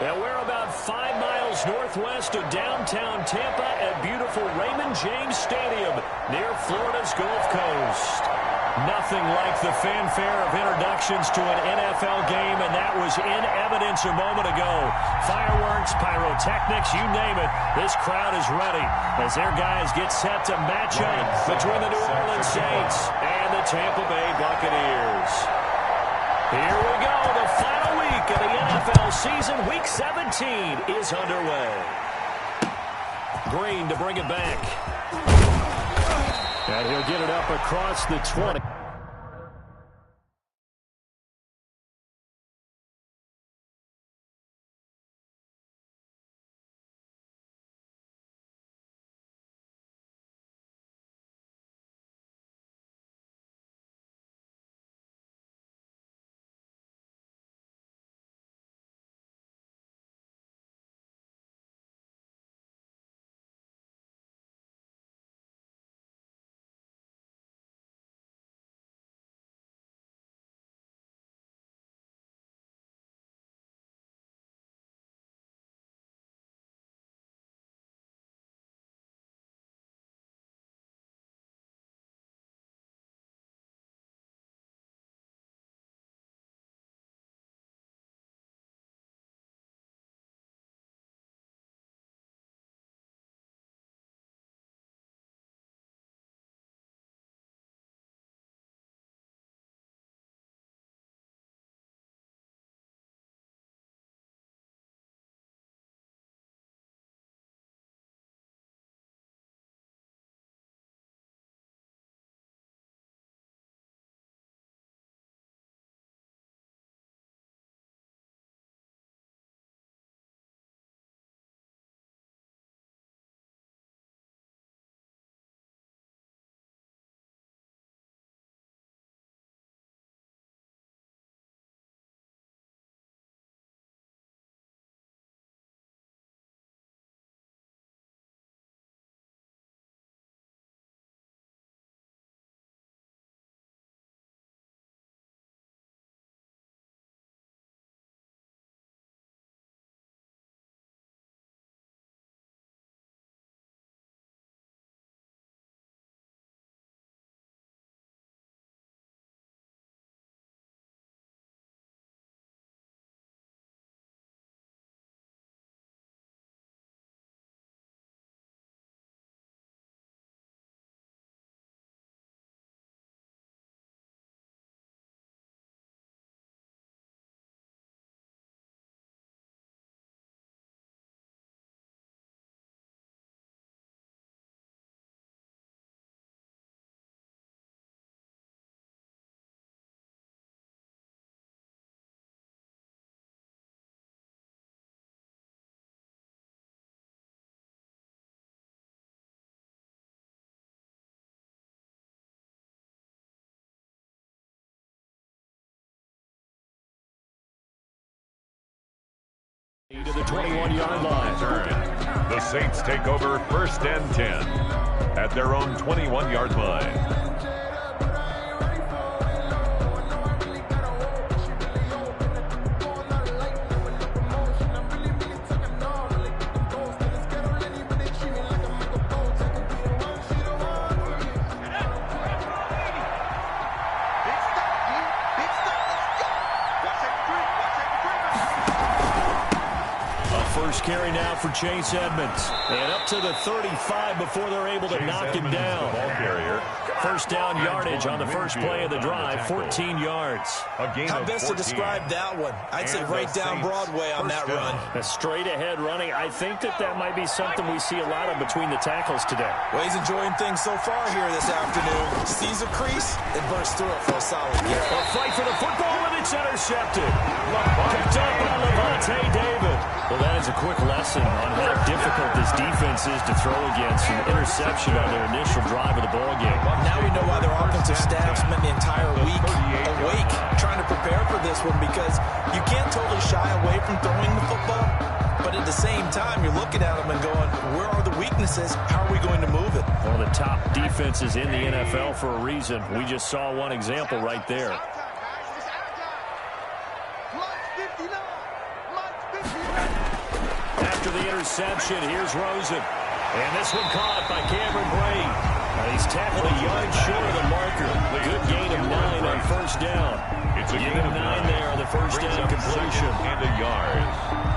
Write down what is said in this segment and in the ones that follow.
Well, we're about 5 miles northwest of downtown Tampa at beautiful Raymond James Stadium near Florida's Gulf Coast. Nothing like the fanfare of introductions to an NFL game, and that was in evidence a moment ago. Fireworks, pyrotechnics, you name it. This crowd is ready as their guys get set to match up between the New Orleans Saints and the Tampa Bay Buccaneers. Here we go. The final week of the NFL season. Week 17 is underway. Green to bring it back. And he'll get it up across the 20. To the 21-yard line. The Saints take over 1st and 10 at their own 21-yard line. First carry now for Chase Edmonds. And up to the 35 before they're able to knock him down. Ball carrier. First down yardage on the first play of the drive, 14 yards. How best to describe that one? I'd say right down Broadway on that run. A straight-ahead running. I think that might be something we see a lot of between the tackles today. Well, he's enjoying things so far here this afternoon. Sees a crease and bursts through it for a solid kick. A fight for the football, and it's intercepted. Picked up by Levante David. Well, that is a quick lesson on how difficult this defense is to throw against. An interception on their initial drive of the ballgame. Now we know why their offensive staff spent the entire week awake trying to prepare for this one, because you can't totally shy away from throwing the football, but at the same time, you're looking at them and going, where are the weaknesses? How are we going to move it? One of the top defenses in the NFL for a reason. We just saw one example right there. interception. Here's Rosen. And this one caught by Cameron Brate. And he's tackled a yard short of the marker. Good gain of 9 on first down. It's a gain of 9 there on the first down completion. And a yard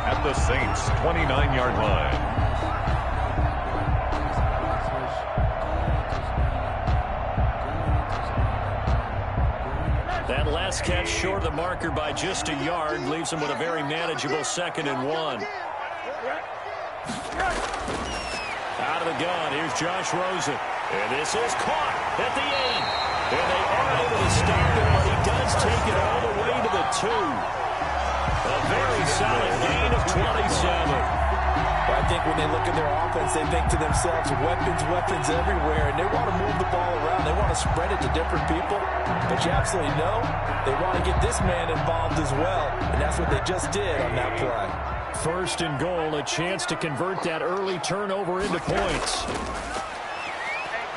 at the Saints' 29-yard line. That last catch short of the marker by just a yard leaves him with a very manageable 2nd and 1. Out of the gun, here's Josh Rosen. And this is caught at the 8. And they are able to stop him, but he does take it all the way to the 2. A very solid gain of 27. Well, I think when they look at their offense, they think to themselves, weapons everywhere, and they want to move the ball around. They want to spread it to different people. But you absolutely know they want to get this man involved as well, and that's what they just did on that play. 1st and goal, a chance to convert that early turnover into points.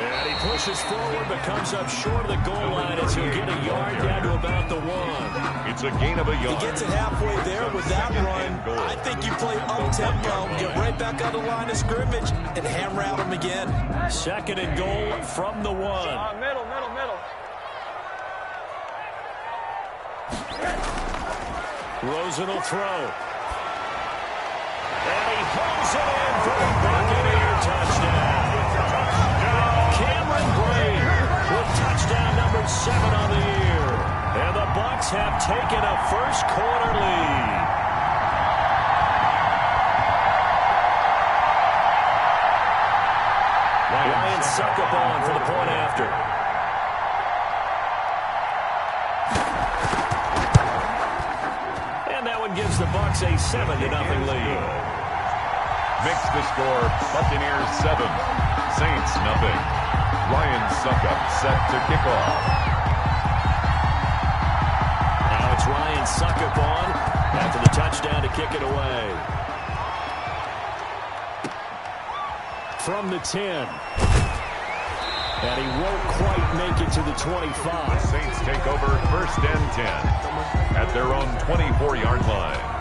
And he pushes forward, but comes up short of the goal line as he'll get a yard down to about the 1. It's a gain of a yard. He gets it halfway there with that run. I think you play up-tempo, get right back on the line of scrimmage, and hammer out him again. 2nd and goal from the 1. Middle. Rosen will throw. And he pulls it in for the Buccaneer touchdown. Cameron Brate with touchdown number 7 on the year. And the Bucs have taken a first-quarter lead. Ryan Succop for the point after. And that one gives the Bucs a 7-0 lead. Makes the score Buccaneers 7, Saints 0. Ryan Succop set to kick off. Now it's Ryan Succop after the touchdown to kick it away. From the 10. And he won't quite make it to the 25. The Saints take over 1st and 10 at their own 24-yard line.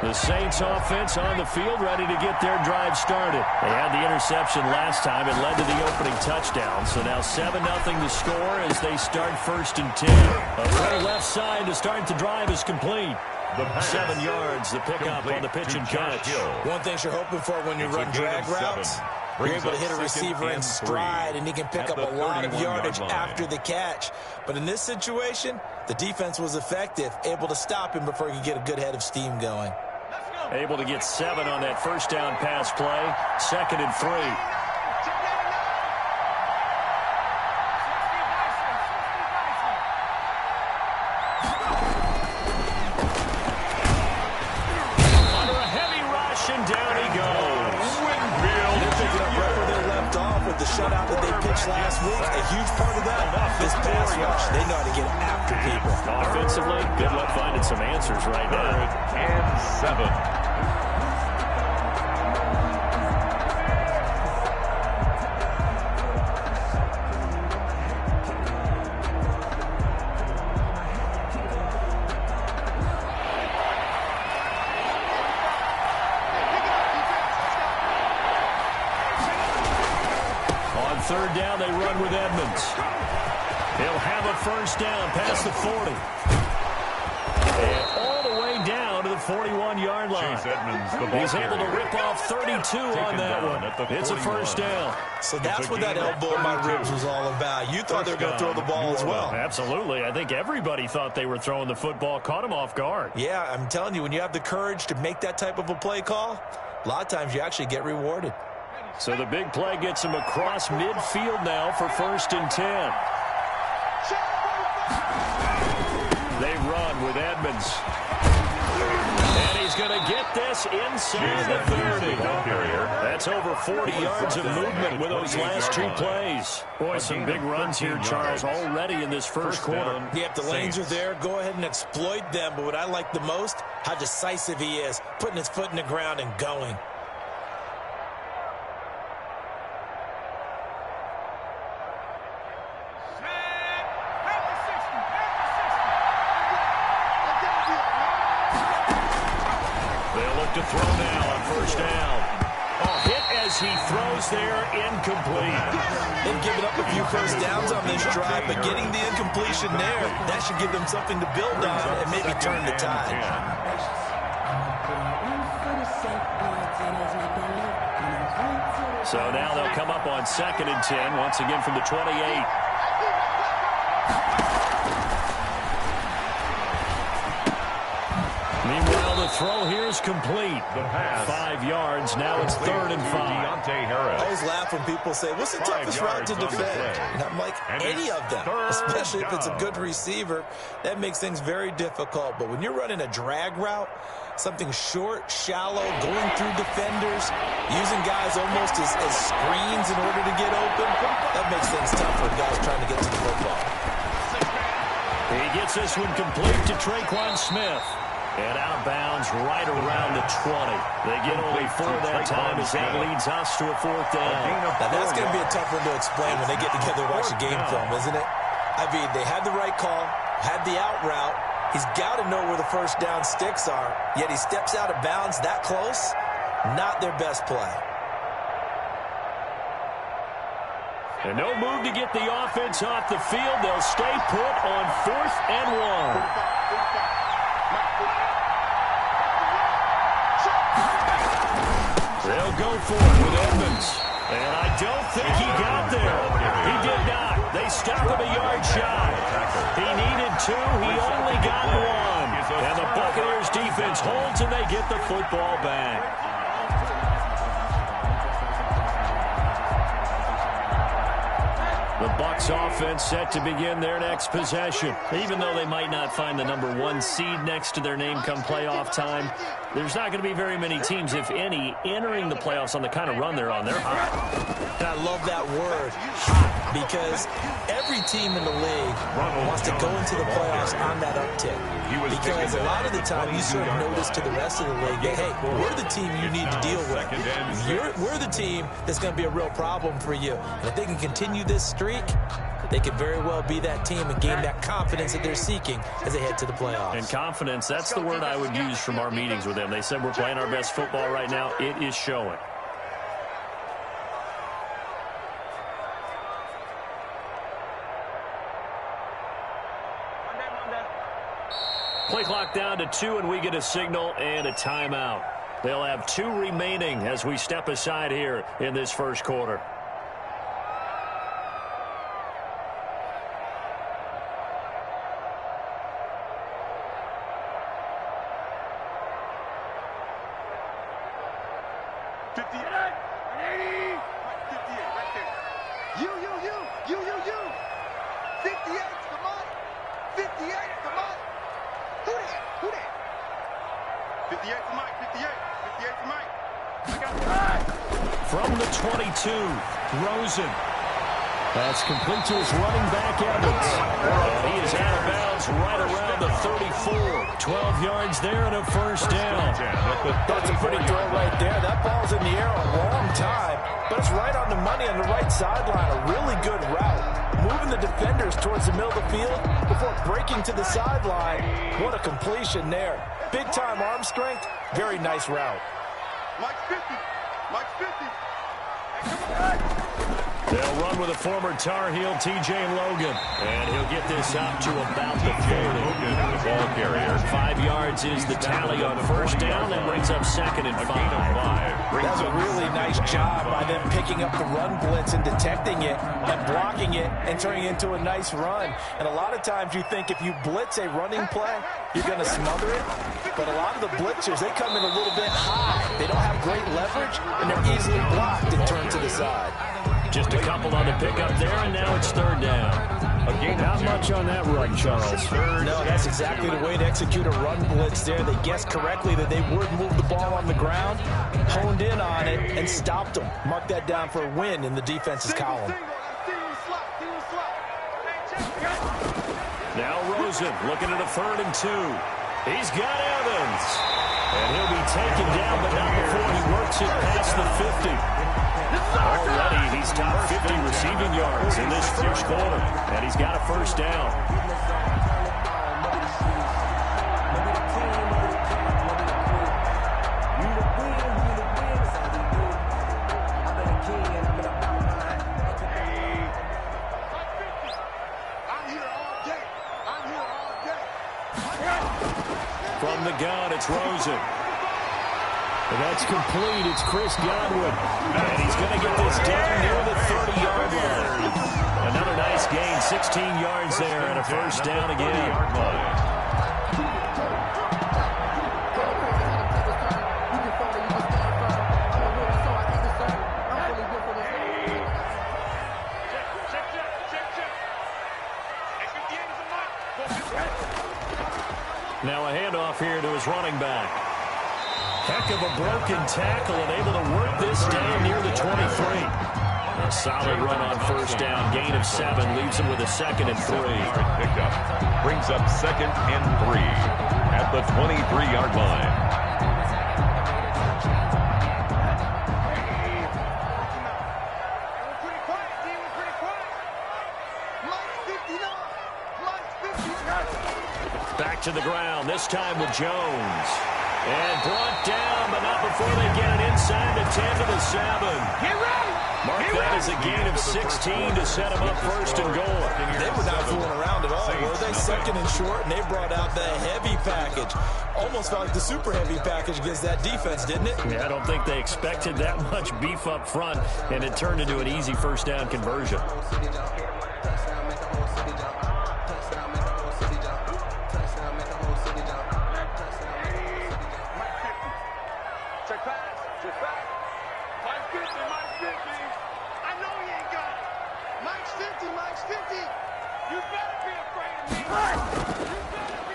The Saints offense on the field, ready to get their drive started. They had the interception last time. It led to the opening touchdown. So now 7-0 the score as they start 1st and 10. A play left side to start the drive is complete. 7 yards, the pickup on the pitch and catch. One thing you're hoping for when you run drag routes, you're able to hit a receiver in stride, and he can pick up a lot of yardage after the catch. But in this situation, the defense was effective, able to stop him before he could get a good head of steam going. Able to get 7 on that first down pass play. 2nd and 3. Under a heavy rush, and down he goes. They're picking up right where they left off with the shutout that they pitched last week. A huge part of that, this pass rush. They know how to get after people. Offensively, good luck finding some answers right now. 3rd and 7. On 3rd down, they run with Edmonds. He'll have a first down past the 40. And all the way down to the 41-yard line. Chase Edmonds, the ball He's able to carrier. rip off 32 on that one. It's a first down. So that's what that elbow in my ribs was all about. You thought they were going to throw the ball as well. Absolutely. I think everybody thought they were throwing the football, caught him off guard. Yeah, I'm telling you, when you have the courage to make that type of a play call, a lot of times you actually get rewarded. So the big play gets him across midfield now for 1st and 10. They run with Edmonds. And he's going to get this inside the 30. That's over 40 yards of movement with those last 2 plays. Boy, some big runs here, Charles, already in this first quarter. Yeah, if the lanes are there, go ahead and exploit them. But what I like the most, how decisive he is, putting his foot in the ground and going. to throw now on first down. Hit as he throws there, incomplete. They've given up a few first downs on this drive, but getting the incompletion there, that should give them something to build on and maybe turn the tide. So now they'll come up on 2nd and 10, once again from the 28. Meanwhile, the throw here is complete. The pass. 5 yards. Now it's 3rd and 5. I always laugh when people say, what's the toughest route to defend? And I'm like, any of them, especially if it's a good receiver. That makes things very difficult. But when you're running a drag route, something short, shallow, going through defenders, using guys almost as screens in order to get open, that makes things tough for guys trying to get to the football. He gets this one complete to Traquan Smith. And outbounds right around the 20. They get only 4 that time as that leads us to a 4th down. Now that's going to be a tough one to explain when they get together and watch the game film, isn't it? I mean, they had the right call, had the out route. He's got to know where the first down sticks are, yet he steps out of bounds that close. Not their best play. And no move to get the offense off the field. They'll stay put on 4th and 1. They'll go for it with Edmonds. And I don't think he got there. He did not. They stopped him a yard shy. He needed 2. He only got 1. And the Buccaneers defense holds and they get the football back. The Bucs offense set to begin their next possession. Even though they might not find the number 1 seed next to their name come playoff time, there's not going to be very many teams, if any, entering the playoffs on the kind of run they're on. They're hot. And I love that word, hot, because every team in the league wants to go into the playoffs on that uptick. Because a lot of the time you sort of notice to the rest of the league that, hey, we're the team you need to deal with. We're the team that's going to be a real problem for you. And if they can continue this streak, they could very well be that team and gain that confidence that they're seeking as they head to the playoffs. And confidence, that's the word I would use from our meetings with them. They said we're playing our best football right now. It is showing. Play clock down to 2, and we get a signal and a timeout. They'll have 2 remaining as we step aside here in this first quarter. From the 22, Rosen. That's complete to his running back, Evans. And he is out of bounds right around the 34. 12 yards there and a first down. That's a pretty throw right there. That ball's in the air a long time, but it's right on the money on the right sideline. A really good route. Moving the defenders towards the middle of the field before breaking to the sideline. What a completion there. Big-time arm strength. Very nice route. Mike 50. Mike 50. They'll run with a former Tar Heel, T.J. Logan. And he'll get this out to about the 40. The ball carrier. 5 yards is the tally on first down. That brings up 2nd and 5. That's a really nice job by them picking up the run blitz and detecting it and blocking it and turning it into a nice run. And a lot of times you think if you blitz a running play, you're going to smother it. But a lot of the blitzers, they come in a little bit high. They don't have great leverage, and they're easily blocked and turned to the side. Just a couple on the pickup there, and now it's 3rd down. Not much on that run, Charles. No, that's exactly the way to execute a run blitz there. They guessed correctly that they would move the ball on the ground, honed in on it, and stopped them. Mark that down for a win in the defense's column. Now Rosen looking at a 3rd and 2. He's got Evans. And he'll be taken down, but not before he works it past the 50. Already, he's top 50 receiving yards in this first quarter, and he's got a first down. from the gun. It's Rosen. And that's complete. It's Chris Godwin. And he's going to get this down near the 30-yard line. Another nice gain, 16 yards there, and a first down again. Now a handoff here to his running back. Heck of a broken tackle and able to work this down near the 23. A solid run on first down. Gain of 7 leaves him with a 2nd and 3. Pickup brings up 2nd and 3 at the 23-yard line. Back to the ground, this time with Jones. And brought down, but not before they get it inside the 10 to the 7. Mark that as a gain of 16 to set them up 1st and goal. They were not fooling around at all, were they? 2nd and short, and they brought out the heavy package. Almost felt like the super heavy package against that defense, didn't it? Yeah, I don't think they expected that much beef up front, and it turned into an easy first down conversion.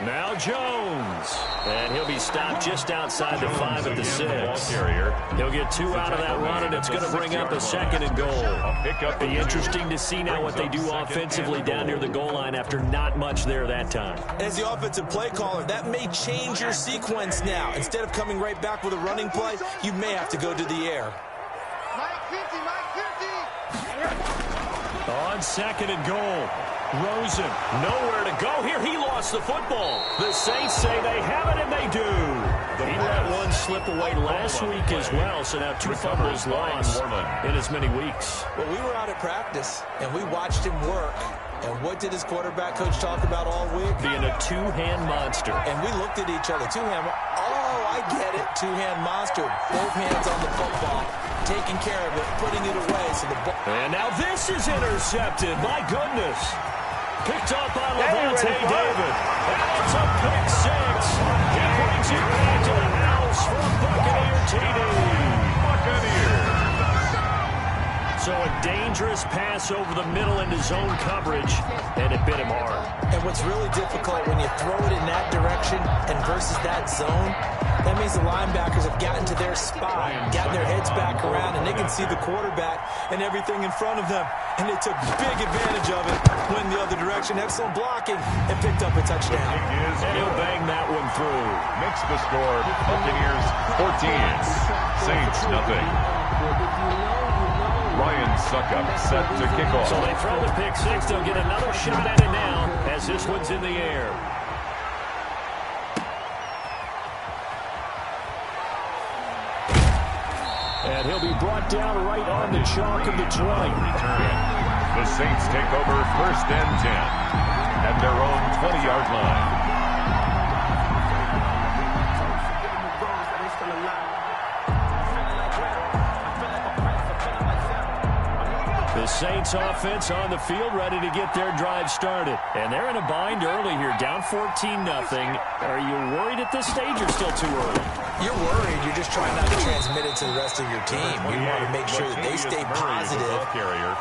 Now Jones, and he'll be stopped just outside the 5 at the 6. He'll get 2 out of that run, and it's going to bring up a 2nd and goal. Be interesting to see now what they do offensively down near the goal line after not much there that time. As the offensive play caller, that may change your sequence now. Instead of coming right back with a running play, you may have to go to the air. On 2nd and goal. Rosen, nowhere to go here. He lost the football. The Saints say they have it, and they do. He let one slip away last week as well, so now 2 fumbles lost in as many weeks. Well, we were out at practice, and we watched him work. And what did his quarterback coach talk about all week? Being a 2-hand monster. And we looked at each other. 2-hand. Oh, I get it. 2-hand monster. Both hands on the football. Taking care of it. Putting it away. So the ball. And now this is intercepted. My goodness. Picked up by Levante David. And it's a pick 6. He brings it back to the house for a Buccaneer TD. Buccaneers. So a dangerous pass over the middle into zone coverage, and it bit him hard. And what's really difficult when you throw it in that direction and versus that zone, that means the linebackers have gotten to their spot, gotten their heads back around, and they can see the quarterback and everything in front of them. And they took big advantage of it, went the other direction, excellent blocking, and picked up a touchdown. And he'll bang that one through. Makes the score Buccaneers 14, Saints nothing. Ryan Suckup set to kick off. So they throw the pick 6. They'll get another shot at it now as this one's in the air. And he'll be brought down right on the chalk of the 20. The Saints take over 1st and 10 at their own 20-yard line. The Saints offense on the field ready to get their drive started. And they're in a bind early here, down 14-0. Are you worried at this stage or still too early? You're worried. You're just trying not to transmit it to the rest of your team. You want to make sure that they stay positive.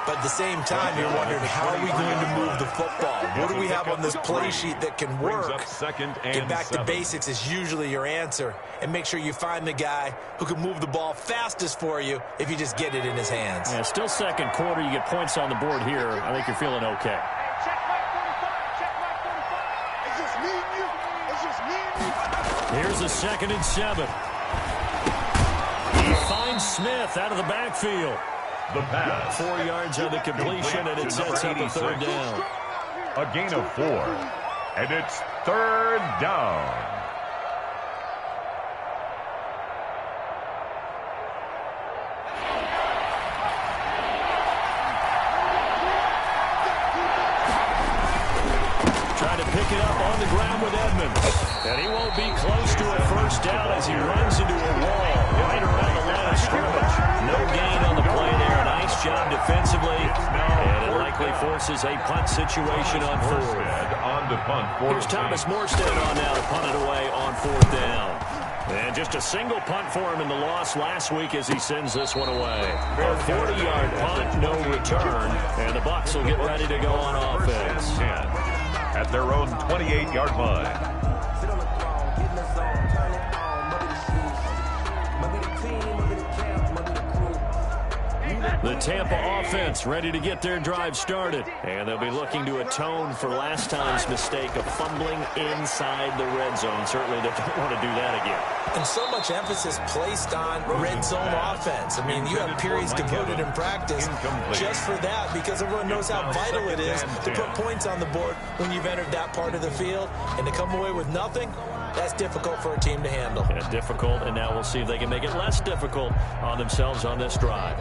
But at the same time, you're wondering, how are we going to move the football? What do we have on this play sheet that can work? Get back to basics is usually your answer. And make sure you find the guy who can move the ball fastest for you if you just get it in his hands. Yeah, still 2nd quarter. You get points on the board here. I think you're feeling okay. Here's a 2nd and 7. He finds Smith out of the backfield. The pass. 4 yards on the completion, and it sets up a 3rd down. A gain of 4, and it's 3rd down. pick it up on the ground with Edmonds. And he won't be close to a first down as he runs into a wall right around the line of scrimmage. No gain on the play there. Nice job defensively. And it likely forces a punt situation on fourth. Here's Thomas Morstead on now to punt it away on fourth down. And just a single punt for him in the loss last week as he sends this one away. A 40-yard punt, no return. And the Bucs will get ready to go on offense. At their own 28-yard line. The Tampa offense ready to get their drive started. And they'll be looking to atone for last time's mistake of fumbling inside the red zone. Certainly they don't want to do that again. And so much emphasis placed on red zone offense. I mean, you have periods devoted in practice just for that because everyone knows how vital it is to put points on the board when you've entered that part of the field. And to come away with nothing, that's difficult for a team to handle. Yeah, difficult, and now we'll see if they can make it less difficult on themselves on this drive.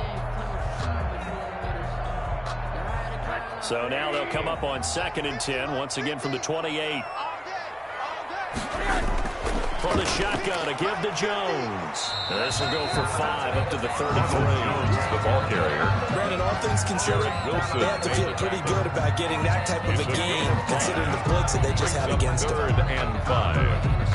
So now they'll come up on 2nd and 10, once again from the 28. From the shotgun, a give to Jones. This will go for 5 up to the 33. Jones is the ball carrier. Granted, all things considered, they have to feel pretty good about getting that type of a game, considering the blitz that they just had against them. 3rd and 5.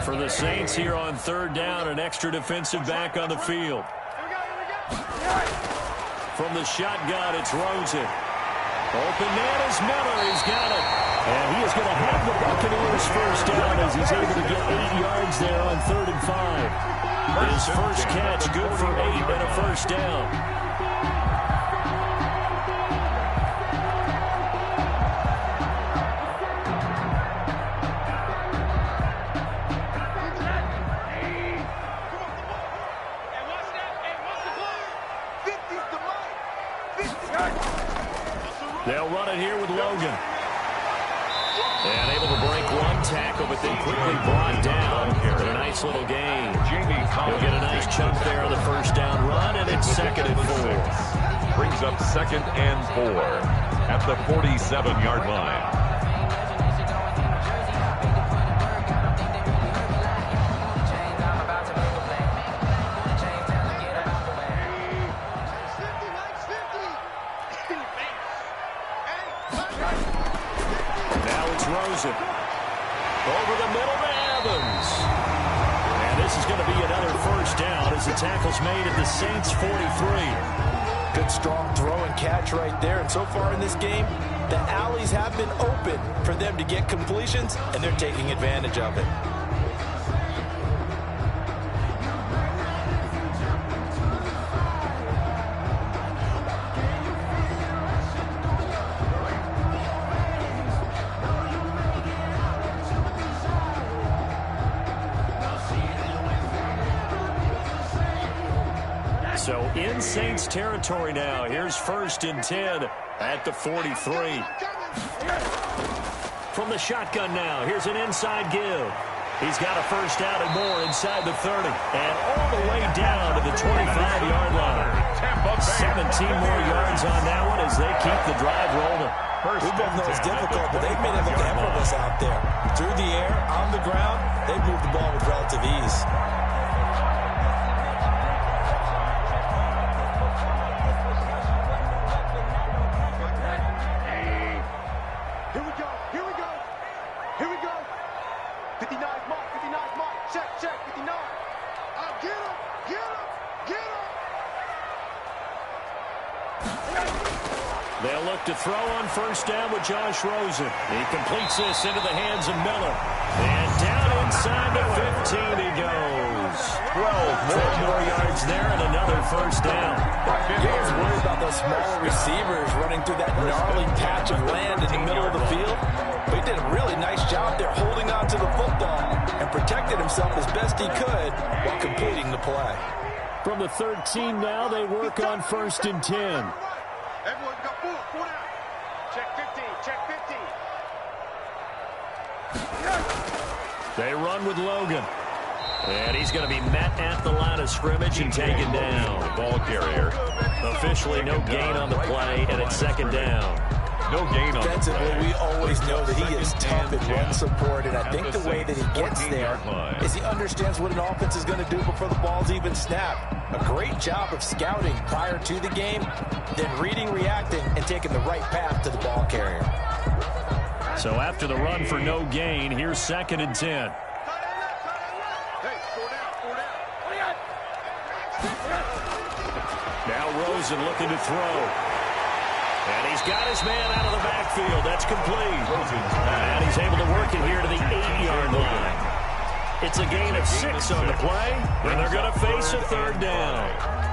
For the Saints here on 3rd down, an extra defensive back on the field. From the shotgun, it's Rosen. Open man is Miller. He's got it. And he is going to have the Buccaneers first down as he's able to get 8 yards there on 3rd and 5. His first catch, good for 8 and a first down. They'll run it here with Logan. And able to break one tackle, but then quickly brought down. But a nice little gain. He'll get a nice chunk there on the first down run, and it's 2nd and 4. Brings up 2nd and 4 at the 47-yard line. Rosen. Over the middle to Evans. And this is going to be another first down as the tackle's made at the Saints 43. Good strong throw and catch right there. And so far in this game, the alleys have been open for them to get completions, and they're taking advantage of it. So in Saints territory now. Here's 1st and 10 at the 43. From the shotgun now. Here's an inside give. He's got a first down and more inside the 30. And all the way down to the 25-yard line. 17 more yards on that one as they keep the drive rolling. We both know it's difficult, but they've made it look effortless out there. Through the air, on the ground, they've moved the ball with relative ease. They'll look to throw on first down with Josh Rosen. He completes this into the hands of Miller. And down inside the 15 he goes. 12 more yards there and another first down. You always worry about those smaller receivers running through that gnarly patch of land in the middle of the field. But he did a really nice job there holding on to the football and protected himself as best he could while completing the play. From the 13 now, they work on 1st and 10. Everyone's got four down. Check 15. Check 15. They run with Logan. And he's going to be met at the line of scrimmage and taken down. The ball carrier. Officially no gain on the play, and it's second down. No gain on Defensively, we always know that he is tough in run support, and I think the way that he gets there is he understands what an offense is going to do before the ball's even snapped. A great job of scouting prior to the game, then reading, reacting, and taking the right path to the ball carrier. So after the run for no gain, here's 2nd and 10. Now Rosen looking to throw. And he's got his man out of the backfield. That's complete. And he's able to work it here to the 8-yard line. It's a gain of 6 on the play, and they're going to face a 3rd down.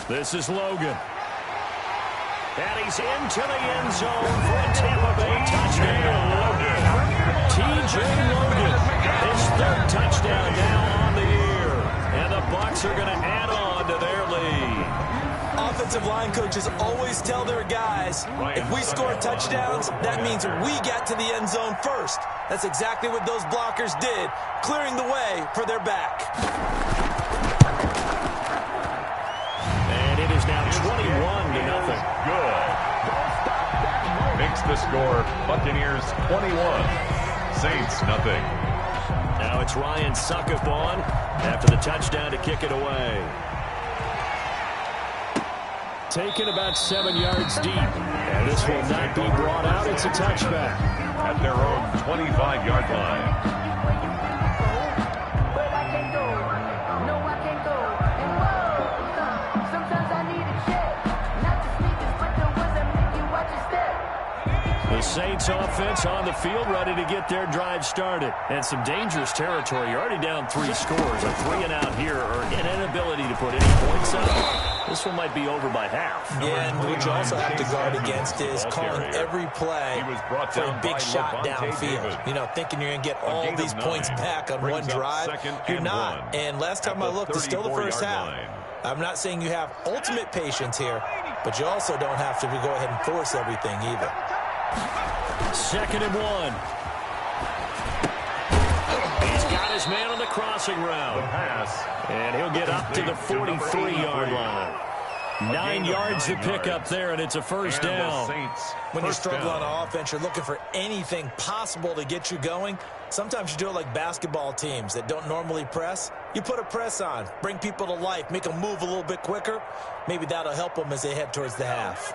This is Logan. And he's into the end zone for a Tampa Bay touchdown. T.J. Logan, his 3rd touchdown now on the year. And the Bucs are going to add on to their lead. Offensive line coaches always tell their guys, if we score touchdowns, that means we get to the end zone first. That's exactly what those blockers did, clearing the way for their back. It is now 21-0. Good. Makes the score Buccaneers 21, Saints nothing. Now it's Ryan Suckup on after the touchdown to kick it away. Taken about 7 yards deep. And this will not be brought out. It's a touchback. At their own 25-yard line. The Saints offense on the field, ready to get their drive started. And some dangerous territory. You're already down 3 scores. A 3-and-out here, or an inability to put any points up. This one might be over by half. Yeah, and what you also have to guard against is calling every play for a big shot downfield. You know, thinking you're going to get all these points back on one drive. You're not. And last time I looked, it's still the first half. I'm not saying you have ultimate patience here, but you also don't have to go ahead and force everything either. 2nd and 1. He's got his man on the crossing route. And he'll get up to the 43-yard line. 9 yards to pick up there, and it's a first down. When you struggle on offense, you're looking for anything possible to get you going. Sometimes you do it like basketball teams that don't normally press. You put a press on, bring people to life, make them move a little bit quicker. Maybe that'll help them as they head towards the half.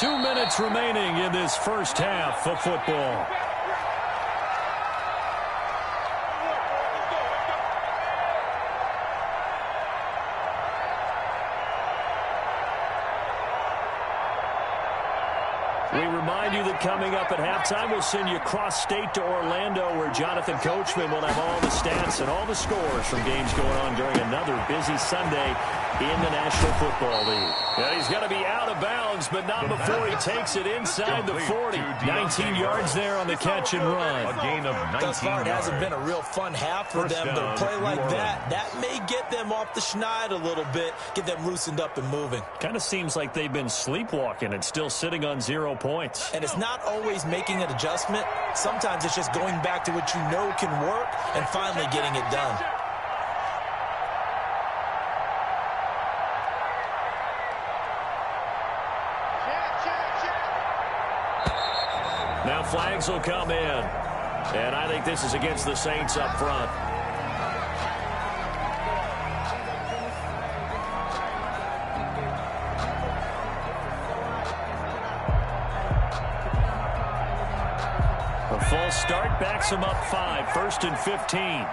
2 minutes remaining in this first half of football. We remind you that coming up at halftime, we'll send you cross-state to Orlando, where Jonathan Coachman will have all the stats and all the scores from games going on during another busy Sunday in the National Football League. And he's going to be out of bounds, but not before he takes it inside the 40. 19 yards there on the catch and run. A gain of 19 Thus far, it hasn't been a real fun half for them, but a play like that may get them off the schneid a little bit, get them loosened up and moving. Kind of seems like they've been sleepwalking and still sitting on 0 points. And it's not always making an adjustment. Sometimes it's just going back to what you know can work and finally getting it done. Now flags will come in. And I think this is against the Saints up front. A false start backs him up 5. 1st and 15.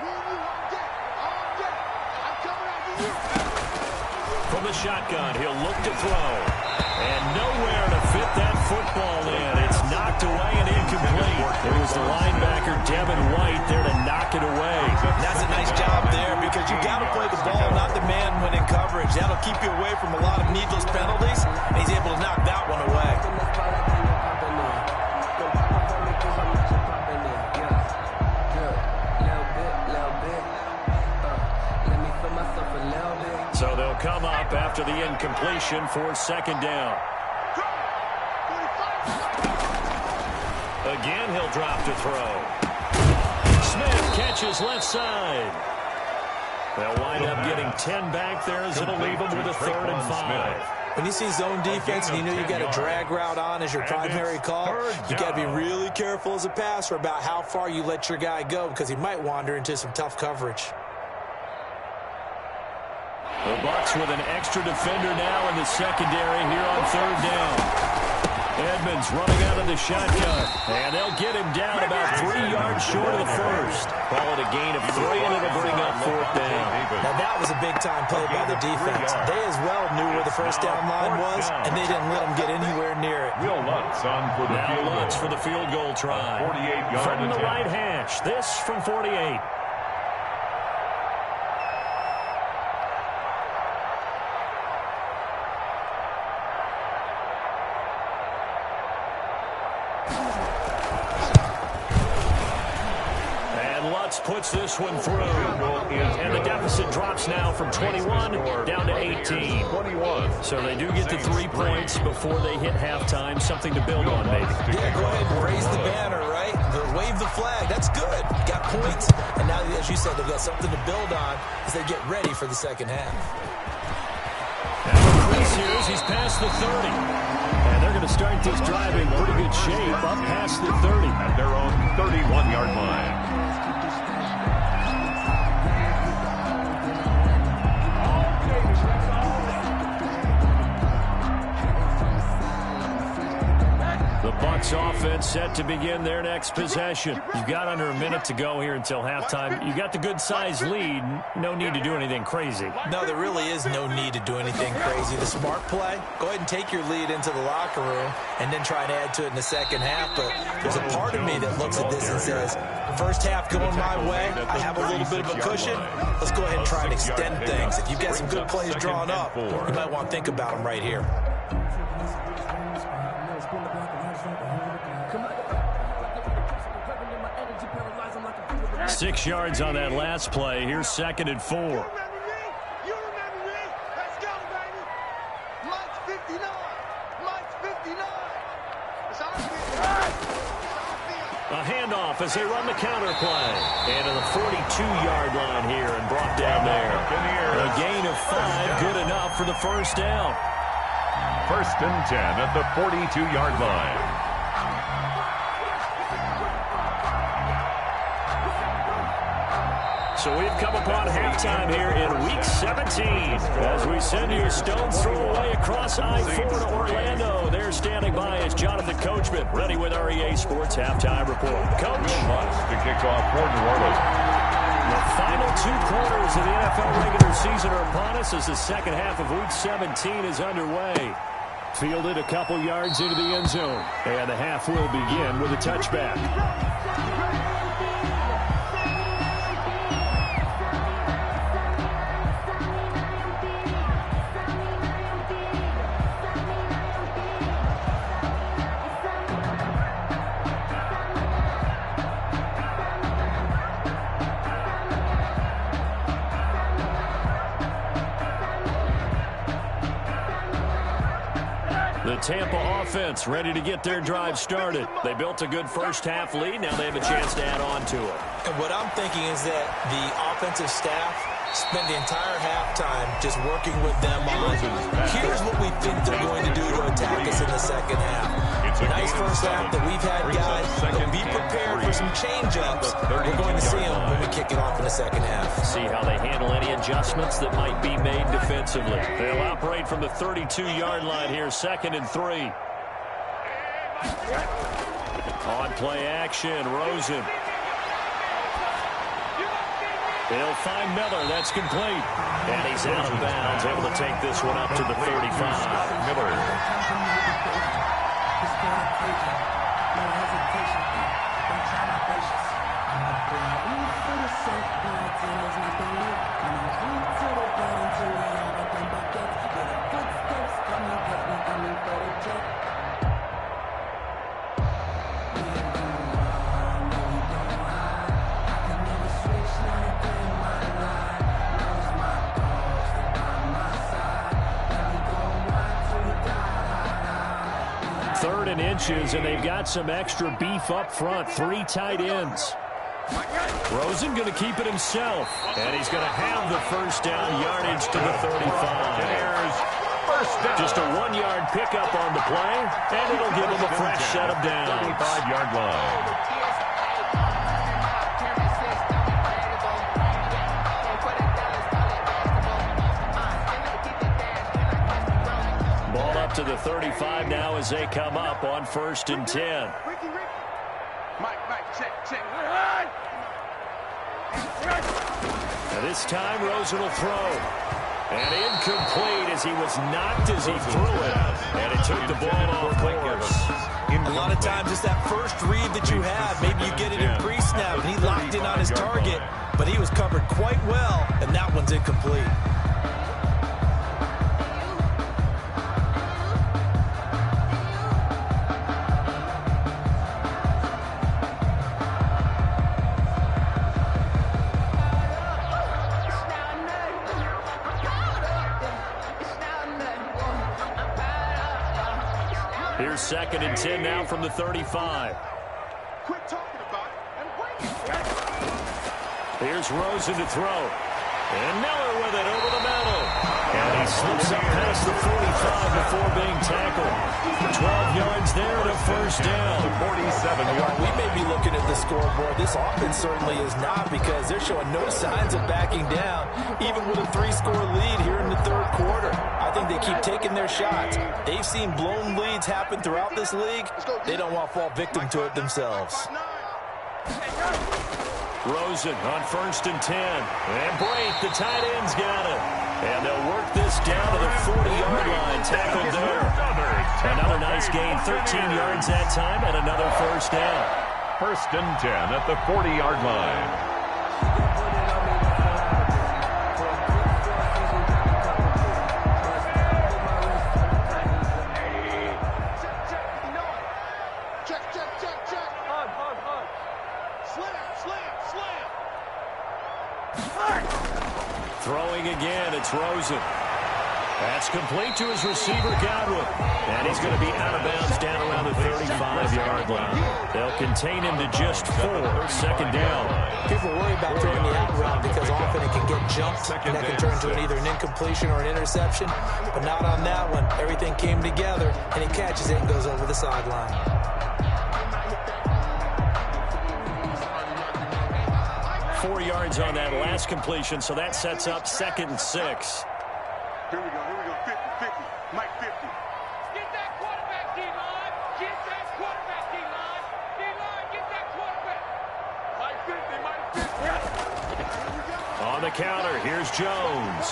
From the shotgun, he'll look to throw. And nowhere to fit that football in. It's knocked knocked away and incomplete. It was the linebacker, Devin White, there to knock it away. That's a nice job there because you got to play the ball, not the man when in coverage. That'll keep you away from a lot of needless penalties, and he's able to knock that one away. So they'll come up after the incompletion for second down. Again, he'll drop to throw. Smith catches left side. They'll wind up getting 10 back there as it'll leave them with a 3rd and 5. When you see zone defense and you know you got a drag route on as your primary call, you got to be really careful as a passer about how far you let your guy go because he might wander into some tough coverage. The Bucs with an extra defender now in the secondary here on 3rd down. Edmonds running out of the shotgun, and they'll get him down about 3 yards short of the first. Call it a gain of 3, and it'll bring up 4th down. Now that was a big-time play by the defense. They as well knew where the first down line was, and they didn't let them get anywhere near it. Will Lutz on for the field goal. Lutz for the field goal try. 48-yard from the attempt. right hash. This from 48. Puts this one through, and the deficit drops now from 21 down to 18. So they do get to 3 points before they hit halftime, something to build on, maybe. Yeah, go ahead and raise the banner, right? Wave the flag. That's good. Got points, and now, as you said, they've got something to build on as they get ready for the second half. And Chris here, he's past the 30. And they're going to start this drive in pretty good shape, up past the 30. At their own 31-yard line. Bucs offense set to begin their next possession. You've got under a minute to go here until halftime. You got the good-sized lead. No need to do anything crazy. No, there really is no need to do anything crazy. The smart play, go ahead and take your lead into the locker room and then try and add to it in the second half. But there's a part of me that looks at this and says, first half going my way, I have a little bit of a cushion. Let's go ahead and try and extend things. If you've got some good plays drawn up, you might want to think about them right here. 6 yards on that last play. Here's 2nd and 4. You remember me? Let's go, baby. Mike's 59. Mike's 59. It's our field. A handoff as they run the counter play. And to the 42-yard line here and brought down there. A gain of 5, good enough for the first down. 1st and 10 at the 42-yard line. So we've come upon halftime here in Week 17 as we send you a stone's throw away across I-4 to Orlando. There standing by is Jonathan Coachman, ready with our EA Sports Halftime Report. Coach. To kick off for New Orleans. The final 2 quarters of the NFL regular season are upon us as the second half of Week 17 is underway. Fielded a couple yards into the end zone, and the half will begin with a touchback. Tampa offense ready to get their drive started. They built a good first half lead. Now they have a chance to add on to it. And what I'm thinking is that the offensive staff spent the entire halftime just working with them on here's what we think they're going to do to attack us in the second half. It's a nice first half that we've had, guys, but be prepared for some change-ups. We're going to see them when we kick it off in the second half. See how they handle any adjustments that might be made defensively. They'll operate from the 32-yard line here, 2nd and 3. On play action, Rosen. They'll find Miller. That's complete. And he's out of bounds, able to take this one up to the 35. Miller. Third and inches, and they've got some extra beef up front. 3 tight ends. Rosen going to keep it himself, and he's going to have the first down yardage to the 35. Just a 1-yard pickup on the play, and it'll give him a fresh set of downs. 35-yard line. Ball up to the 35 now as they come up on 1st and 10. Now this time, Rosen will throw. And incomplete as he was knocked as he threw it. And it took the ball off course. A lot of times it's that first read that you have. Maybe you get it in pre-snap, and he locked in on his target, but he was covered quite well, and that one's incomplete. Here's 2nd and 10 now from the 35. Quit talking about it and bring it. Here's Rosen to throw. And Miller with it over the middle. And he slips up past the 45 before being tackled. 12 yards there and a first down. 47-yard We may be looking at the scoreboard. This offense certainly is not, because they're showing no signs of backing down, even with a 3-score lead here in the 3rd quarter. I think they keep taking their shots. They've seen blown leads happen throughout this league. They don't want to fall victim to it themselves. Rosen on 1st and 10. And Brate, the tight end's got it. And they'll work this down to the 40-yard line. Tackled there. Another nice gain, 13 yards that time, and another first down. 1st and 10 at the 40-yard line. Throwing again, it's Rosen. That's complete to his receiver, Godwin. And he's going to be out of bounds down around the 35-yard line. They'll contain him to just 4. 2nd down. People worry about throwing the out route because often it can get jumped, and that can turn into either an incompletion or an interception. But not on that one. Everything came together, and he catches it and goes over the sideline. Four yards on that last completion, so that sets up 2nd and 6. Here we go, 50-50, Mike 50. Get that quarterback, D-line. Get that quarterback, D-line. D-line, get that quarterback. Mike 50. On the counter, here's Jones.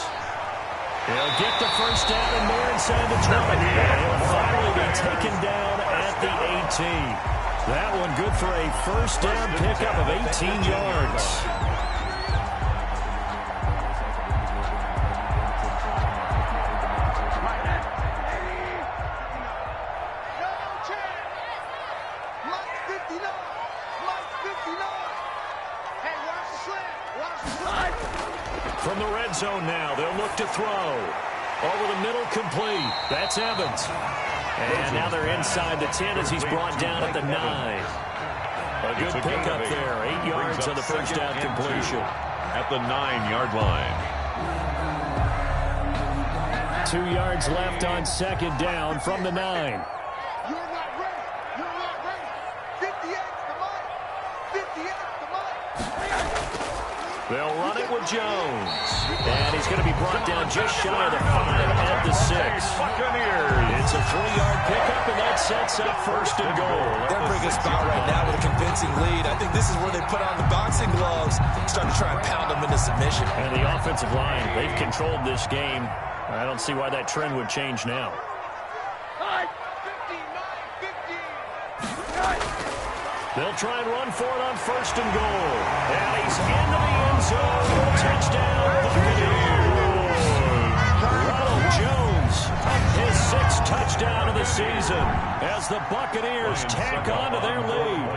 He'll get the first down and more inside the 20. He'll finally be taken down at the 18. That one good for a first down pickup of 18 yards. From the red zone now, they'll look to throw. Over the middle, complete. That's Evans. And now they're inside the 10 as he's brought down at the 9. A good pickup there. 8 yards on the first down completion. At the 9-yard line. 2 yards left on 2nd down from the 9. You're not ready. You're not ready. 58's the money. 58's the money. They'll run it with Jones. And he's going to be brought down just shy of the 5 at the 6. Buccaneers. It's a 3-yard pickup, and that sets up 1st and goal. They're in a good spot right now with a convincing lead. I think this is where they put on the boxing gloves and start to try and pound them into submission. And the offensive line, they've controlled this game. I don't see why that trend would change now. 59-15. They'll try and run for it on 1st and goal. And he's into the end zone. Touchdown, Buccaneers. Ronald Jones, his 6th touchdown of the season as the Buccaneers tack on to their lead.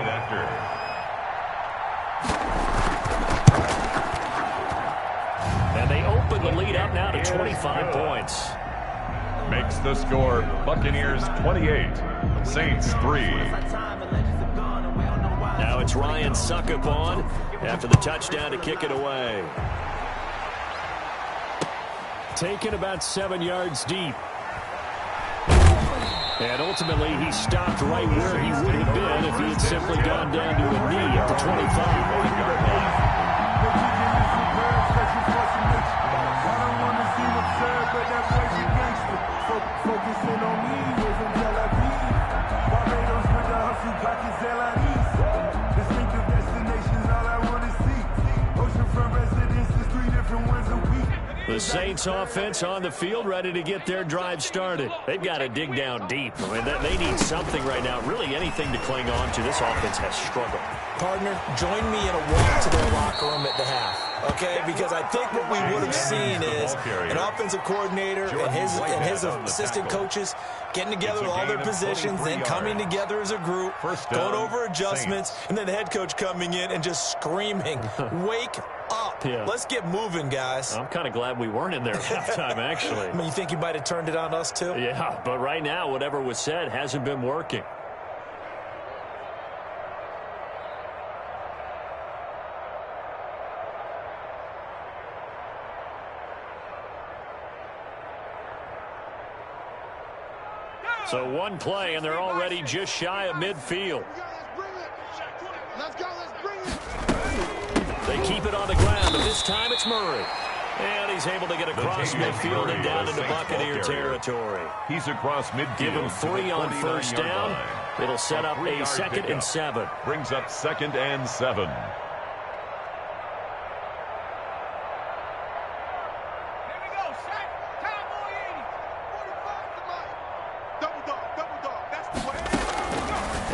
And they open the lead up now to 25 points. Makes the score Buccaneers 28, Saints 3. Now it's Ryan Suckup on after the touchdown to kick it away. Taken about 7 yards deep. And ultimately, he stopped right where he would have been if he had simply gone down to a knee at the 25. The Saints offense on the field ready to get their drive started. They've got to dig down deep. I mean, they need something right now, really anything to cling on to. This offense has struggled. Partner, join me in a walk to their locker room at the half, okay? Because I think what we would have seen is an offensive coordinator and his assistant coaches getting together with all their positions, then coming together as a group, going over adjustments, and then the head coach coming in and just screaming, wake up. Yeah. Let's get moving, guys. I'm kind of glad we weren't in there at halftime, actually. I mean, you think you might have turned it on us, too? Yeah, but right now, whatever was said hasn't been working. So one play, and they're already just shy of midfield. Let's go, let's bring it. They keep it on the ground, but this time it's Murray. And he's able to get across midfield and down into Buccaneer territory. He's across midfield. Give him 3 on 1st down. It'll set up a 2nd and 7. Brings up 2nd and 7.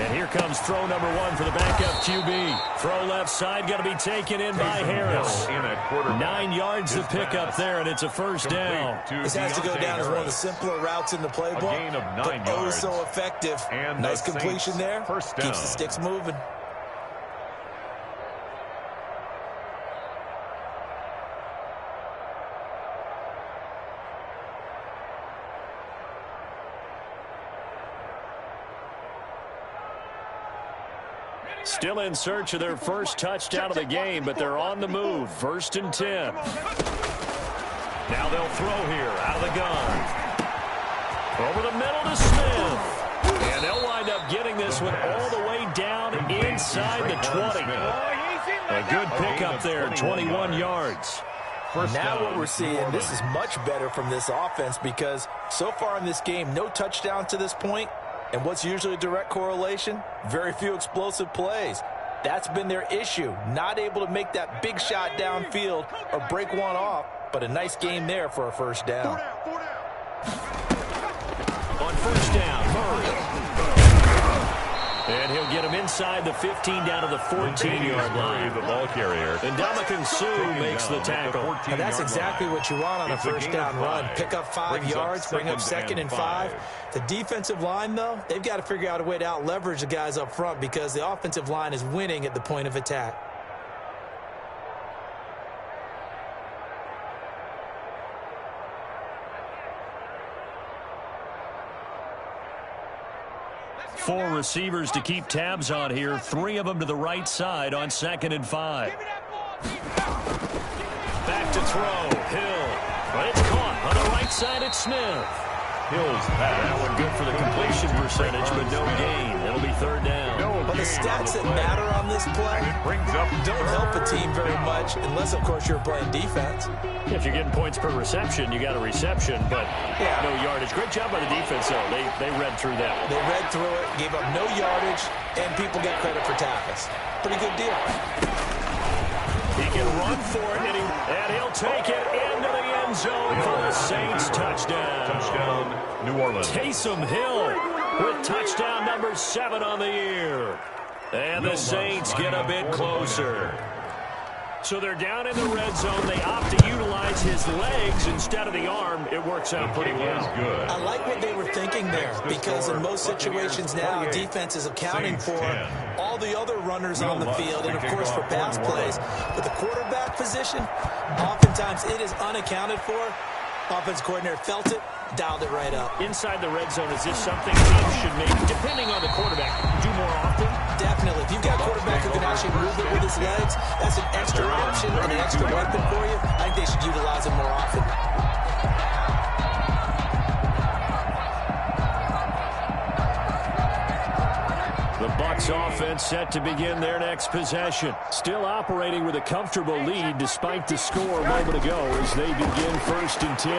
And here comes throw number 1 for the backup QB. Throw left side, got to be taken in by Harris. 9 yards to pick up there, and it's a 1st down. This has to go down as one of the simpler routes in the playbook, gain of 9 but yards. so effective. And nice the completion Saints there. first down. Keeps the sticks moving. Still in search of their first touchdown of the game, but they're on the move. 1st and 10. Now they'll throw here out of the gun. Over the middle to Smith. And they'll wind up getting this one all the way down inside the 20. A good pickup there, 21 yards. Now what we're seeing, this is much better from this offense because so far in this game, no touchdown to this point. And what's usually a direct correlation? Very few explosive plays. That's been their issue. Not able to make that big shot downfield or break one off, but a nice game there for a 1st down. On 1st down, Murray. And he'll get him inside the 15 down to the 14-yard line. The ball carrier. And Dominican Sue makes the tackle. Now that's exactly what you want on a 1st down run. Pick up 5 yards, bring up 2nd and 5. The defensive line, though, they've got to figure out a way to out-leverage the guys up front because the offensive line is winning at the point of attack. Four receivers to keep tabs on here. 3 of them to the right side on 2nd and 5. Back to throw. Hill. But it's caught. On the right side, it's Smith. Hill's pass. That one good for the completion percentage, but no gain. It'll be 3rd down. But the stats that matter on this play don't help a team very much unless, of course, you're playing defense. If you're getting points per reception, you got a reception, but no yardage. Great job by the defense, though. They read through that one. They read through it, gave up no yardage, and people get credit for tackles. Pretty good deal. He can run for it, and he'll take it into the end zone for the Saints touchdown. Touchdown, New Orleans. Taysom Hill with touchdown number 7 on the year. And the Saints get a bit closer. So they're down in the red zone. They opt to utilize his legs instead of the arm. It works out pretty well. I like what they were thinking there, because in most situations now, defense is accounting for all the other runners on the field and, of course, for pass plays. But the quarterback position, oftentimes it is unaccounted for. Offense coordinator felt it, dialed it right up. Inside the red zone, is this something teams should maybe, depending on the quarterback, do more often? Definitely. If you've got a quarterback who can actually move it with his legs, that's an extra option and an extra weapon for you. I think they should utilize it more often. The Bucs offense set to begin their next possession. Still operating with a comfortable lead despite the score a moment ago as they begin 1st and 10.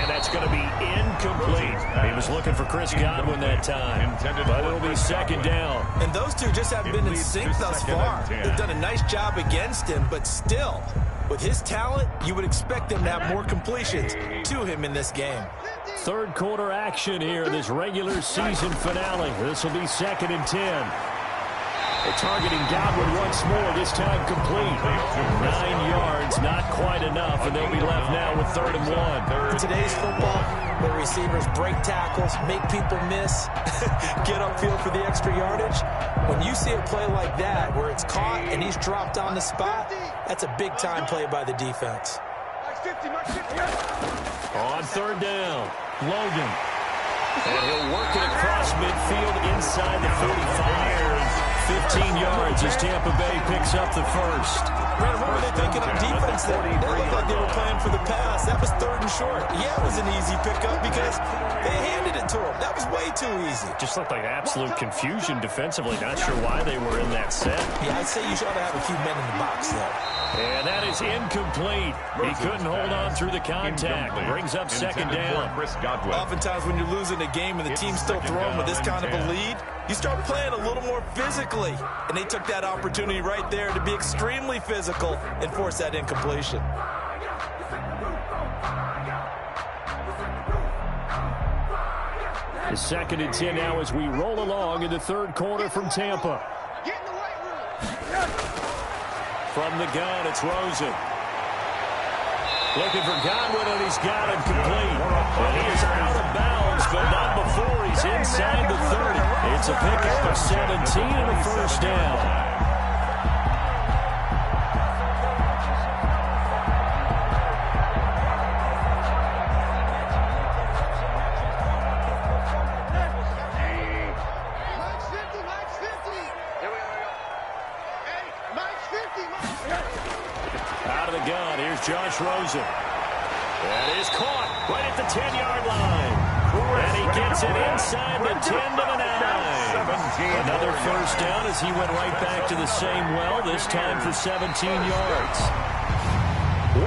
And that's going to be incomplete. He was looking for Chris Godwin that time, but it'll be 2nd down. And those two just haven't been in sync thus far. They've done a nice job against him, but still, with his talent, you would expect them to have more completions to him in this game. 3rd quarter action here in this regular season finale. This will be 2nd and 10. They're targeting Godwin once more, this time complete. 9 yards, not quite enough, and they'll be left now with 3rd and 1. In today's football, where receivers break tackles, make people miss, get upfield for the extra yardage, when you see a play like that where it's caught and he's dropped on the spot, that's a big-time play by the defense. On 3rd down, Logan. And he'll work it across midfield inside the 45. 15 yards as Tampa Bay picks up the first. Brandon, what were they thinking on defense there? They looked like they were playing for the pass. That was 3rd and short. Yeah, it was an easy pickup because they handed it to him. That was way too easy. Just looked like absolute confusion defensively. Not sure why they were in that set. Yeah, I'd say you should have a few men in the box there. And that is incomplete. He couldn't hold on through the contact. Brings up 2nd down. Oftentimes when you're losing a game and the team's still throwing with this kind of a lead, you start playing a little more physically. And they took that opportunity right there to be extremely physical and force that incompletion. The 2nd and 10 now as we roll along in the 3rd quarter from Tampa. From the gun, it's Rosen. Looking for Godwin, and he's got him complete. And he is out of bounds, but not before he's inside the 30. It's a pickup of 17 and a 1st down. Josh Rosen. That is caught right at the 10-yard line. And he gets it inside the 10 to the 9. Another 1st down as he went right back to the same well, this time for 17 yards.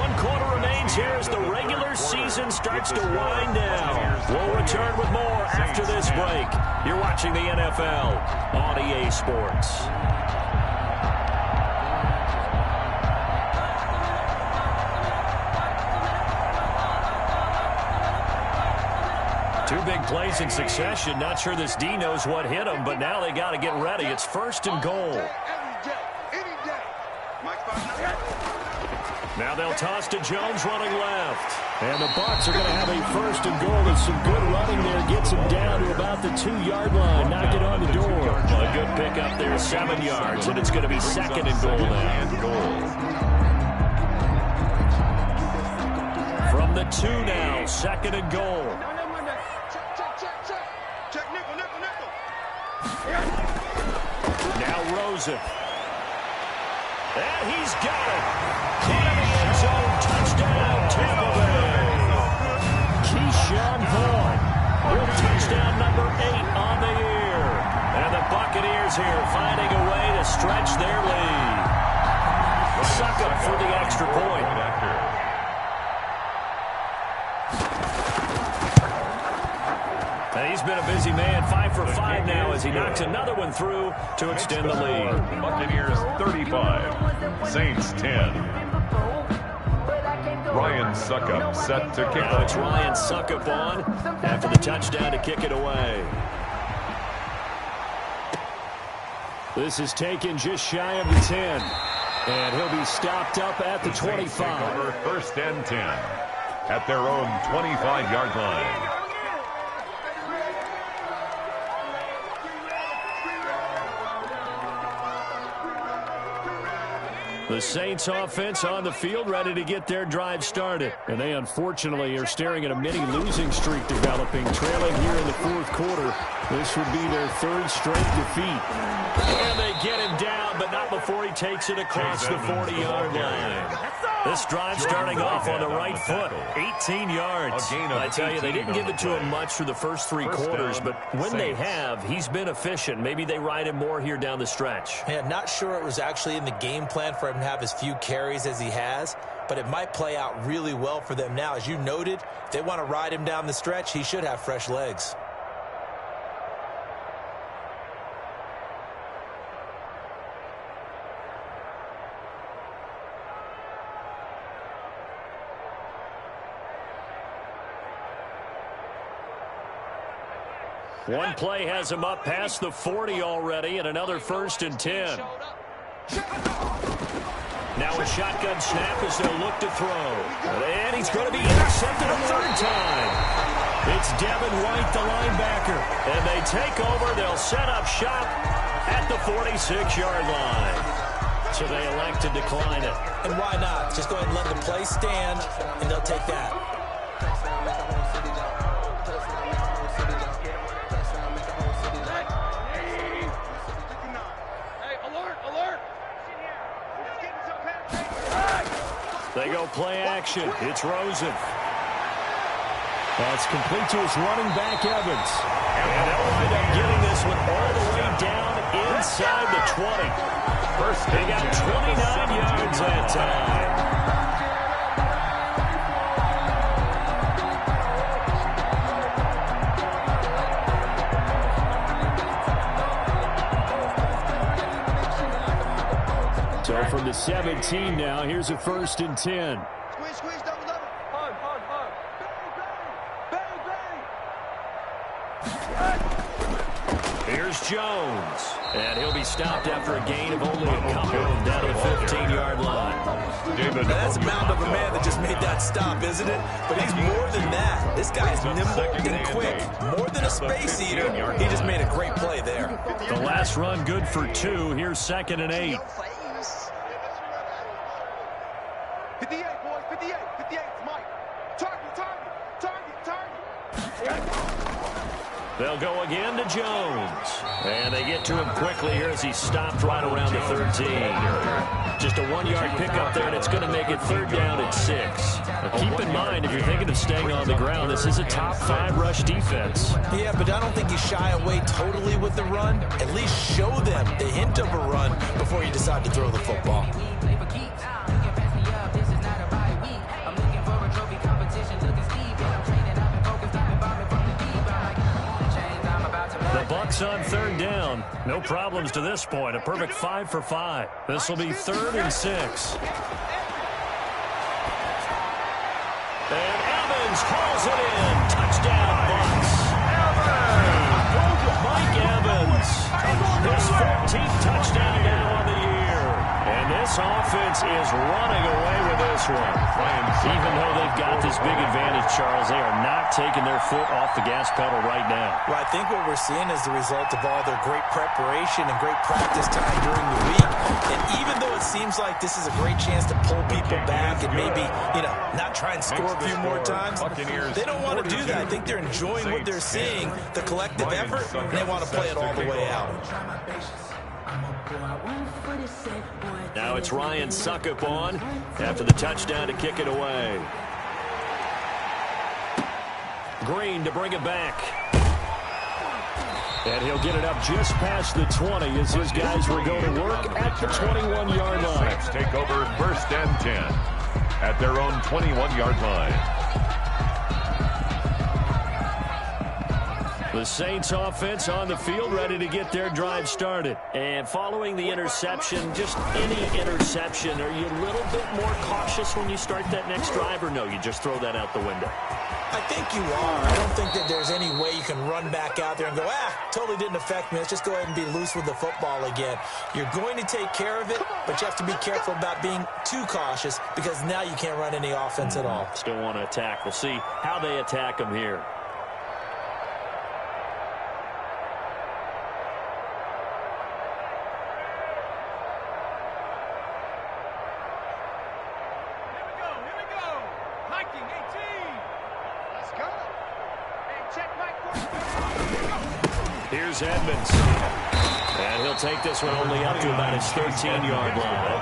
1 quarter remains here as the regular season starts to wind down. We'll return with more after this break. You're watching the NFL on EA Sports. Two big plays in succession. Not sure this D knows what hit him, but now they got to get ready. It's 1st and goal. Now they'll toss to Jones running left. And the Bucs are going to have a 1st and goal with some good running there. Gets him down to about the 2-yard line. Knock it on the door. A good pickup there, 7 yards. And it's going to be 2nd and goal now. From the 2 now, 2nd and goal. Now Rosen. And he's got it. Caught in the end zone. Touchdown, Tampa Bay. Keyshawn Vaughn with touchdown number 8 on the year. And the Buccaneers here finding a way to stretch their lead. Suck up for the extra point. He's been a busy man, 5 for 5 now as he knocks another one through to extend the lead. Buccaneers 35, Saints 10. Ryan Suckup set to kick now off. It's Ryan Suckup on after the touchdown to kick it away. This is taken just shy of the 10. And he'll be stopped up at the 25. Over 1st and 10 at their own 25-yard line. The Saints offense on the field, ready to get their drive started. And they unfortunately are staring at a mini losing streak developing, trailing here in the 4th quarter. This would be their 3rd straight defeat. And they get him down, but not before he takes it across the 40-yard line. This drive starting off on the right foot, 18 yards. I tell you, they didn't give it to him much through the first 3 quarters, but when they have, he's been efficient. Maybe they ride him more here down the stretch. Yeah, not sure it was actually in the game plan for him to have as few carries as he has, but it might play out really well for them now. As you noted, if they want to ride him down the stretch, he should have fresh legs. One play has him up past the 40 already, and another 1st and 10. Now a shotgun snap as they'll look to throw. And he's going to be intercepted a 3rd time. It's Devin White, the linebacker. And they take over. They'll set up shop at the 46-yard line. So they elect to decline it. And why not? Just go ahead and let the play stand, and they'll take that. They go play action. It's Rosen. That's complete to his running back, Evans. And they'll wind up getting this one all the way down inside the 20. They got 29 yards that time. So from the 17 now, here's a 1st and 10. Squeeze, double. Hard. Bang. Here's Jones. And he'll be stopped after a gain of only a couple down to the 15-yard line. That's a mound of a man that just made that stop, isn't it? But he's more than that. This guy's nimble and quick. More than a space eater. He just made a great play there. The last run good for 2. Here's 2nd and 8. 58, boys, 58, Mike. Target. They'll go again to Jones. And they get to him quickly here as he stopped right around the 13. Just a 1-yard pickup there, and it's going to make it 3rd down at 6. Now keep in mind, if you're thinking of staying on the ground, this is a top 5 rush defense. Yeah, but I don't think you shy away totally with the run. At least show them the hint of a run before you decide to throw the football. Bucks on 3rd down. No problems to this point. A perfect 5 for 5. This will be 3rd and 6. And Evans hauls it in. Touchdown, Bucks. Mike Evans. His 14th touchdown now on the year. And this offense is running away with this one. Even though they've got this big advantage, Charles, they are not taking their foot off the gas pedal right now. Well, I think what we're seeing is the result of all their great preparation and great practice time during the week. And even though it seems like this is a great chance to pull people back and maybe, not try and score a few more times, they don't want to do that. I think they're enjoying what they're seeing, the collective effort, and they want to play it all the way out. Now it's Ryan Suckup on after the touchdown to kick it away. Green to bring it back. And he'll get it up just past the 20 as his guys will go to work at the 21-yard line. Saints take over 1st and 10 at their own 21-yard line. The Saints offense on the field ready to get their drive started. And following the interception, just any interception, are you a little bit more cautious when you start that next drive, or no, you just throw that out the window? I think you are. I don't think that there's any way you can run back out there and go, totally didn't affect me. Let's just go ahead and be loose with the football again. You're going to take care of it, but you have to be careful about being too cautious because now you can't run any offense at all. Still want to attack. We'll see how they attack them here. Here's Edmonds. And he'll take this one only up to about his 13-yard line.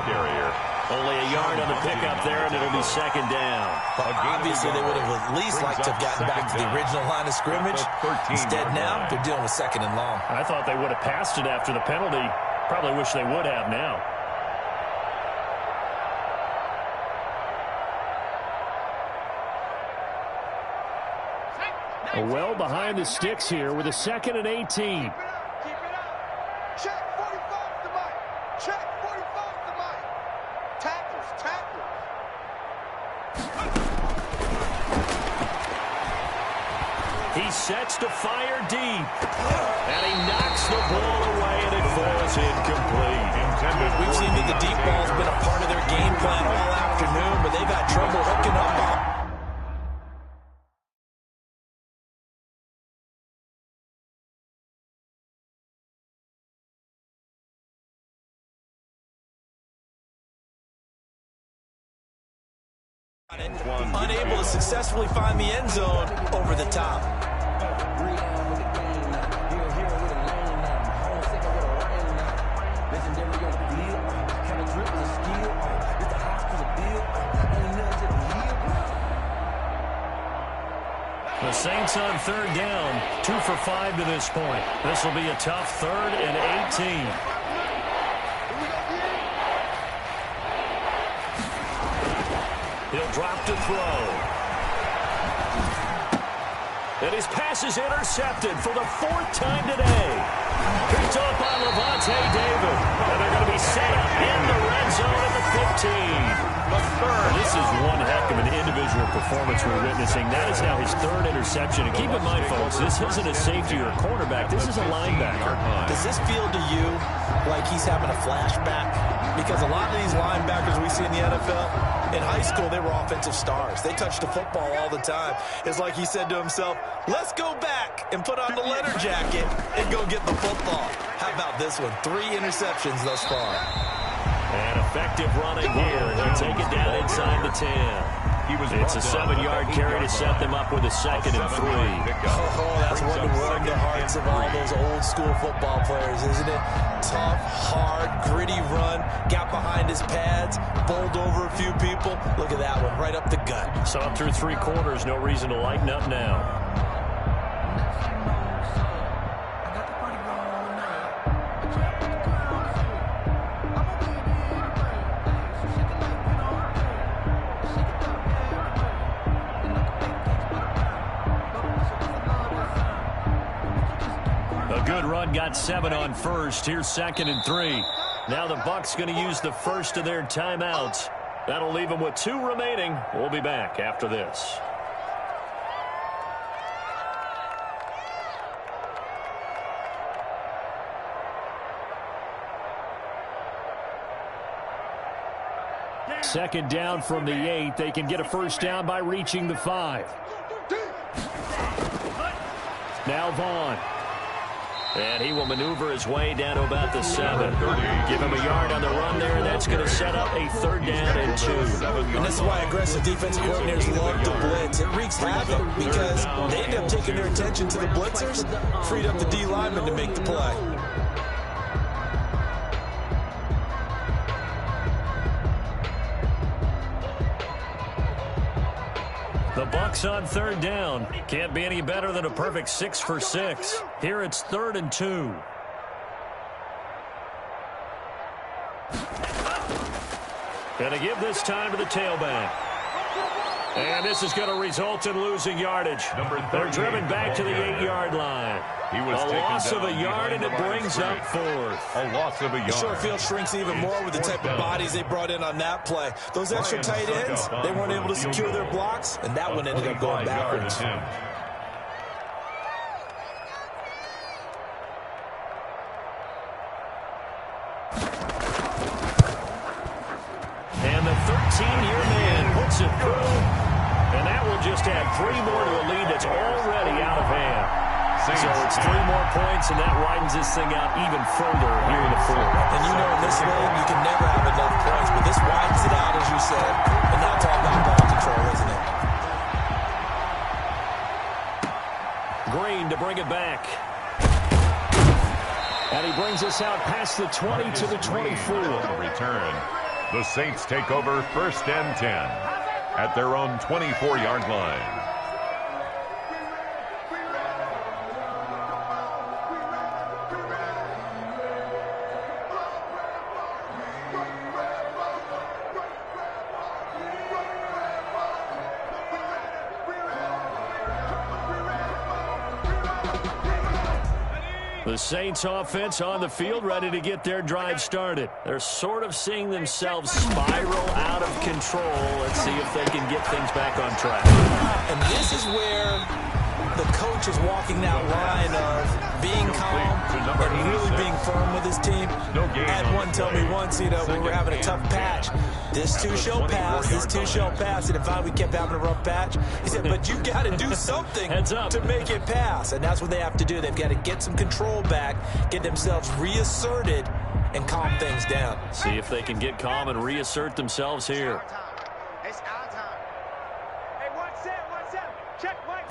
Only a yard on the pickup there, and it'll be second down. Well, obviously, they would have at least liked to have gotten back to the original line of scrimmage. Instead, now, they're dealing with second and long. I thought they would have passed it after the penalty. Probably wish they would have now. Well behind the sticks here with a 2nd and 18. Keep it up. Check 45 to Mike. Check 45 to Mike. Tackles, tackles. He sets to fire deep. And he knocks the ball away, and it falls incomplete. We've seen that the deep ball's been a part of their game plan all afternoon, but they've had trouble hooking up on. Unable to successfully find the end zone over the top. The Saints on 3rd down, 2 for 5 to this point. This will be a tough 3rd and 18. He'll drop to throw. And his pass is intercepted for the 4th time today. Picked up by Levante David. And they're going to be set up in the red zone at the 15. This is one heck of an individual performance we're witnessing. That is now his 3rd interception. And keep in mind, folks, this isn't a safety or a cornerback. This is a linebacker. Does this feel to you like he's having a flashback? Because a lot of these linebackers we see in the NFL, in high school, they were offensive stars. They touched the football all the time. It's like he said to himself, let's go back and put on the leather jacket and go get the football. How about this one? 3 interceptions thus far. And effective running here. They'll take it down inside the 10. It's a 7-yard carry to set them up with a 2nd and 3. Oh, that's one to warm the hearts of all those old school football players, isn't it? Tough, hard, gritty run. Got behind his pads, bowled over a few people. Look at that one, right up the gut. So through 3 quarters, no reason to lighten up now. Good run, got 7 on first. Here's 2nd and 3. Now the Bucs going to use the first of their timeouts. That'll leave them with 2 remaining. We'll be back after this. Second down from the 8. They can get a first down by reaching the 5. Now Vaughn. And he will maneuver his way down to about the 7. Give him a yard on the run there, and that's going to set up a 3rd down and 2. And this is why aggressive defensive coordinators love to blitz. It wreaks havoc because they end up taking their attention to the blitzers, freed up the D lineman to make the play. The Bucs on 3rd down. Can't be any better than a perfect 6 for 6. Here it's 3rd and 2. Gonna give this time to the tailback. And this is going to result in losing yardage. They're driven back to the 8-yard line. He was a loss of a yard, and it brings up 4th. A loss of a yard. The short field shrinks even more with the type of bodies they brought in on that play. Those extra tight ends, they weren't able to secure their blocks, and that one ended up going backwards. And the 13-year man puts it through. And that will just add 3 more to a lead that's already out of hand. So it's 3 more points, and that widens this thing out even further here in the 4th. And you know in this league, you can never have enough points, but this widens it out, as you said. And now it's all about ball control, isn't it? Green to bring it back. And he brings us out past the 20 to the 24. Return. The Saints take over 1st and 10 at their own 24-yard line. The Saints offense on the field, ready to get their drive started. They're sort of seeing themselves spiral out of control. Let's see if they can get things back on track. And this is where the coach is walking that line of being calm and really being firm with his team. I had one tell me once, when we were having a tough patch, this too shall pass, this too shall pass. And finally we kept having a rough patch. He said, but you got to do something to make it pass. And that's what they have to do. They've got to get some control back, get themselves reasserted, and calm things down. See if they can get calm and reassert themselves here. It's our time. Hey, 1-7. Check, Mike.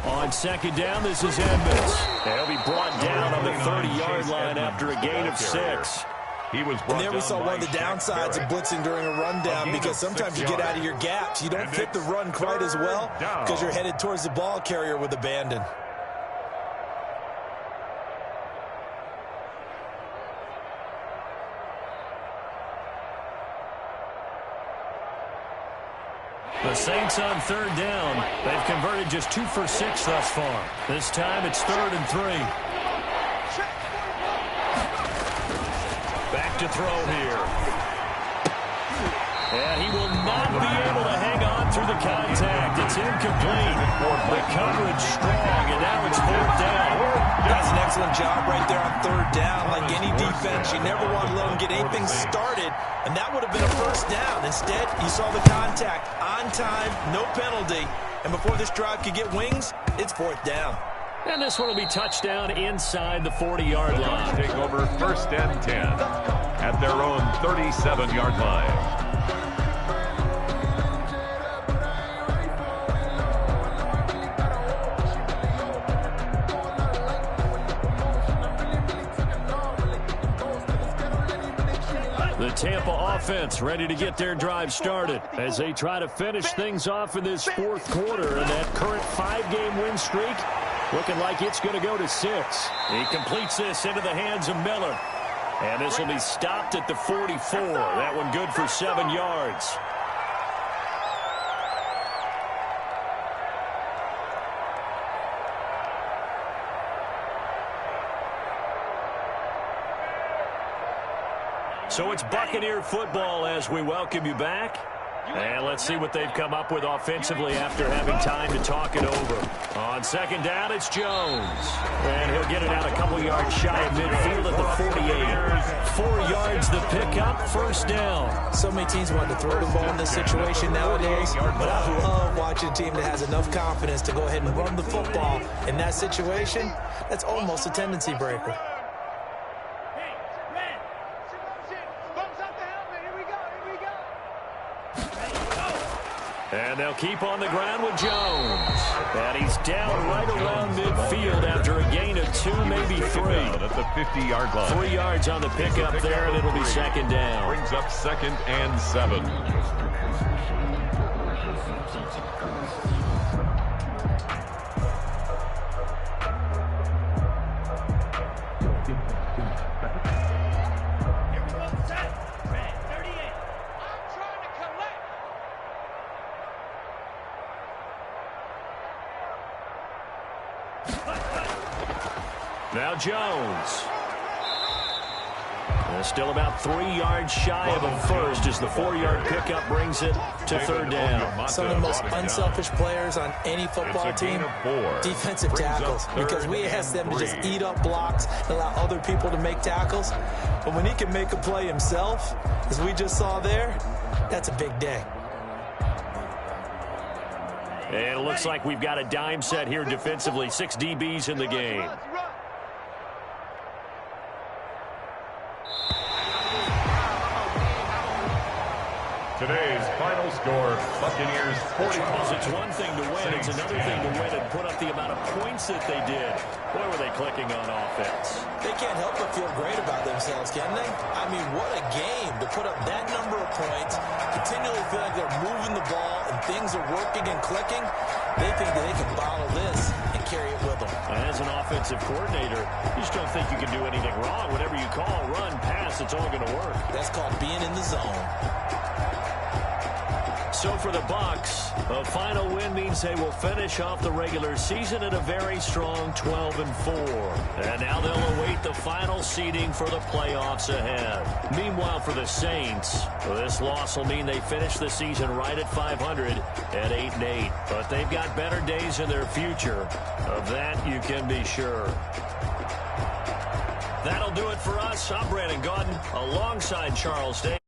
On 2nd down, this is Edmonds. They'll be brought down on the 30-yard line after a gain of 6. He was and there we saw one of the downsides of blitzing during a rundown, because sometimes you get out of your gaps. You don't fit the run quite as well because you're headed towards the ball carrier with abandon. The Saints on 3rd down. They've converted just 2 for 6 thus far. This time it's 3rd and 3. Back to throw here. And he will not be able to hang on through the contact. It's incomplete. The coverage strong, and now it's 4th down. That's an excellent job right there on 3rd down. Like any defense, you never want to let them get anything started, and that would have been a 1st down. Instead, you saw the contact on time, no penalty, and before this drive could get wings, it's 4th down. And this one will be touchdown inside the 40-yard line. Take over 1st and 10 at their own 37-yard line. The Tampa offense ready to get their drive started as they try to finish things off in this 4th quarter. And that current 5-game win streak looking like it's going to go to 6. He completes this into the hands of Miller. And this will be stopped at the 44. That one good for 7 yards. So it's Buccaneer football as we welcome you back. And let's see what they've come up with offensively after having time to talk it over. On 2nd down, it's Jones. And he'll get it out a couple yards shy of midfield at the 48. 4 yards the pickup, 1st down. So many teams want to throw the ball in this situation nowadays, but I love watching a team that has enough confidence to go ahead and run the football. In that situation, that's almost a tendency breaker. And they'll keep on the ground with Jones. And he's down right around midfield after a gain of 2, maybe 3. At the 50-yard line. 3 yards on the pickup there, and it'll be 2nd down. Brings up 2nd and 7. Now Jones. Still about 3 yards shy of a first as the 4-yard pickup brings it to third down. Some of the most unselfish players on any football team, defensive tackles, because we ask them to just eat up blocks and allow other people to make tackles. But when he can make a play himself, as we just saw there, that's a big day. And it looks like we've got a dime set here defensively. 6 DBs in the game. Today's final score, Buccaneers 40. It's one thing to win. It's another thing to win and put up the amount of points that they did. Boy, were they clicking on offense. They can't help but feel great about themselves, can they? I mean, what a game to put up that number of points, continually feel like they're moving the ball and things are working and clicking. They think that they can bottle this and carry it with them. As an offensive coordinator, you just don't think you can do anything wrong. Whatever you call, run, pass, it's all going to work. That's called being in the zone. So for the Bucs, a final win means they will finish off the regular season at a very strong 12-4. And now they'll await the final seeding for the playoffs ahead. Meanwhile, for the Saints, this loss will mean they finish the season right at 500 at 8-8. But they've got better days in their future. Of that, you can be sure. That'll do it for us. I'm Brandon Gaudin alongside Charles Day.